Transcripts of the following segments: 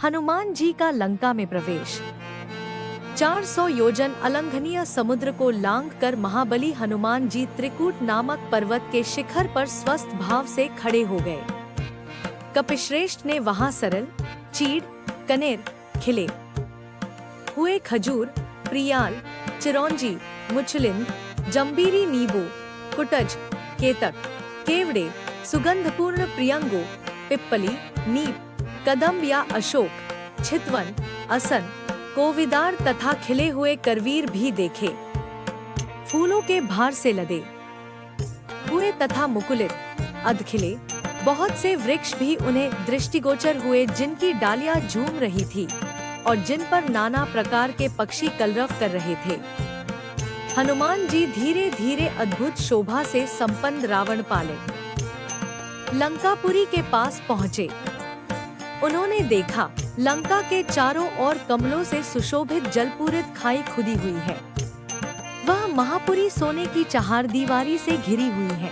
हनुमान जी का लंका में प्रवेश। 400 योजन अलंघनीय समुद्र को लांघ कर महाबली हनुमान जी त्रिकूट नामक पर्वत के शिखर पर स्वस्थ भाव से खड़े हो गए। कपिश्रेष्ठ ने वहां सरल, चीड़, कनेर, खिले हुए खजूर, प्रियाल, चिरौंजी, मुचलिंद, जम्बीरी नींबू, कुटज, केतक, केवड़े, सुगंधपूर्ण प्रियंगो, पिप्पली, नीप, कदम या अशोक, छितवन, असन, कोविदार तथा खिले हुए करवीर भी देखे। फूलों के भार से लदे हुए तथा मुकुलित, अधखिले बहुत से वृक्ष भी उन्हें दृष्टिगोचर हुए, जिनकी डालियां झूम रही थी और जिन पर नाना प्रकार के पक्षी कलरव कर रहे थे। हनुमान जी धीरे धीरे अद्भुत शोभा से संपन्न रावणपाले लंकापुरी के पास पहुँचे। उन्होंने देखा लंका के चारों ओर कमलों से सुशोभित जलपूरित खाई खुदी हुई है। वह महापुरी सोने की चहारदीवारी से घिरी हुई है।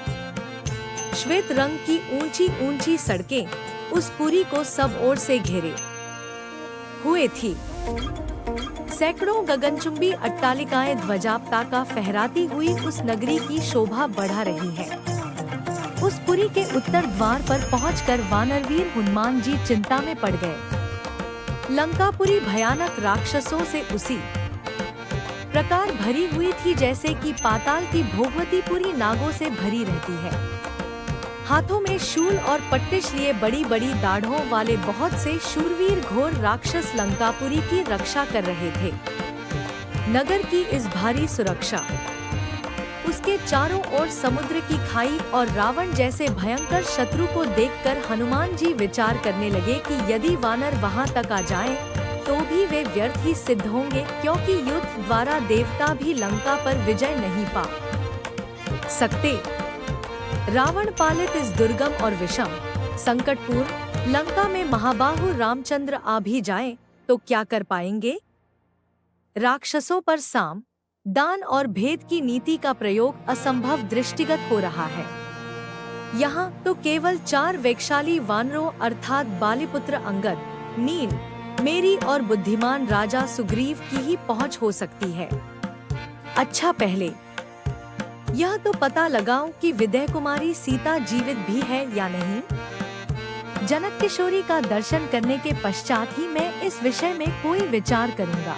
श्वेत रंग की ऊंची ऊंची सड़कें उस पुरी को सब ओर से घेरे हुए थी। सैकड़ों गगनचुंबी अट्टालिकाएं ध्वजा पताका फहराती हुई उस नगरी की शोभा बढ़ा रही है। उस पुरी के उत्तर द्वार पर पहुंचकर वानरवीर हनुमान जी चिंता में पड़ गए। लंकापुरी भयानक राक्षसों से उसी प्रकार भरी हुई थी जैसे कि पाताल की भोगवतीपुरी नागों से भरी रहती है। हाथों में शूल और पट्टिश लिए बड़ी बड़ी दाढ़ों वाले बहुत से शूरवीर घोर राक्षस लंकापुरी की रक्षा कर रहे थे। नगर की इस भारी सुरक्षा, उसके चारों ओर समुद्र की खाई और रावण जैसे भयंकर शत्रु को देखकर हनुमान जी विचार करने लगे कि यदि वानर वहां तक आ जाएं, तो भी वे व्यर्थ ही सिद्ध होंगे, क्योंकि युद्ध द्वारा देवता भी लंका पर विजय नहीं पा सकते। रावण पालित इस दुर्गम और विषम संकटपूर्ण लंका में महाबाहु रामचंद्र आ भी जाएं, तो क्या कर पाएंगे? राक्षसों पर साम, दान और भेद की नीति का प्रयोग असंभव दृष्टिगत हो रहा है। यहाँ तो केवल 4 वेगशाली वानरों अर्थात बालीपुत्र अंगद, नील, मेरी और बुद्धिमान राजा सुग्रीव की ही पहुँच हो सकती है। अच्छा, पहले यह तो पता लगाऊं कि विदय कुमारी सीता जीवित भी है या नहीं। जनक किशोरी का दर्शन करने के पश्चात ही मैं इस विषय में कोई विचार करूंगा।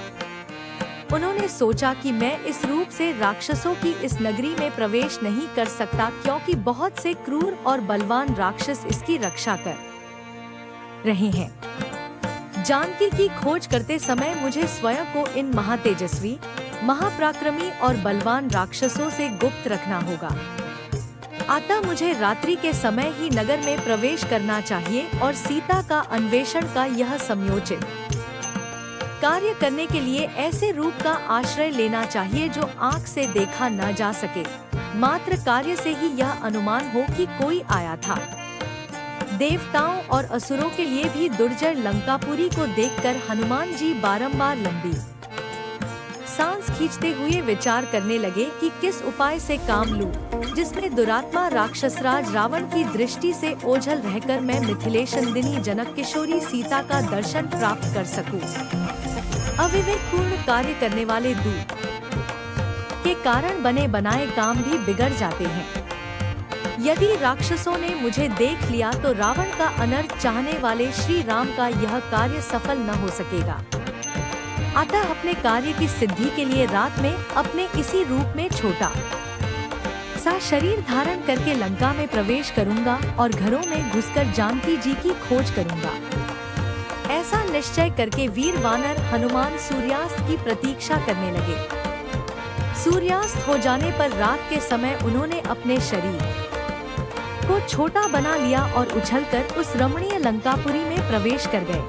उन्होंने सोचा कि मैं इस रूप से राक्षसों की इस नगरी में प्रवेश नहीं कर सकता, क्योंकि बहुत से क्रूर और बलवान राक्षस इसकी रक्षा कर रहे हैं। जानकी की खोज करते समय मुझे स्वयं को इन महातेजस्वी, महापराक्रमी और बलवान राक्षसों से गुप्त रखना होगा। अतः मुझे रात्रि के समय ही नगर में प्रवेश करना चाहिए और सीता का अन्वेषण का यह समयोचित कार्य करने के लिए ऐसे रूप का आश्रय लेना चाहिए जो आँख से देखा न जा सके, मात्र कार्य से ही यह अनुमान हो कि कोई आया था। देवताओं और असुरों के लिए भी दुर्जय लंकापुरी को देखकर हनुमान जी बारंबार लंबी सांस खींचते हुए विचार करने लगे कि किस उपाय से काम लूं, जिसमें दुरात्मा राक्षसराज रावण की दृष्टि से ओझल रहकर मैं मिथिलेशनंदिनी जनक किशोरी सीता का दर्शन प्राप्त कर सकूं। अविवेकपूर्ण कार्य करने वाले दूत के कारण बने बनाए काम भी बिगड़ जाते हैं। यदि राक्षसों ने मुझे देख लिया तो रावण का अनर्थ चाहने वाले श्री राम का यह कार्य सफल न हो सकेगा। अतः अपने कार्य की सिद्धि के लिए रात में अपने इसी रूप में छोटा सा शरीर धारण करके लंका में प्रवेश करूंगा और घरों में घुसकर जानकी जी की खोज करूंगा। ऐसा निश्चय करके वीर वानर हनुमान सूर्यास्त की प्रतीक्षा करने लगे। सूर्यास्त हो जाने पर रात के समय उन्होंने अपने शरीर को छोटा बना लिया और उछलकर उस रमणीय लंकापुरी में प्रवेश कर गए।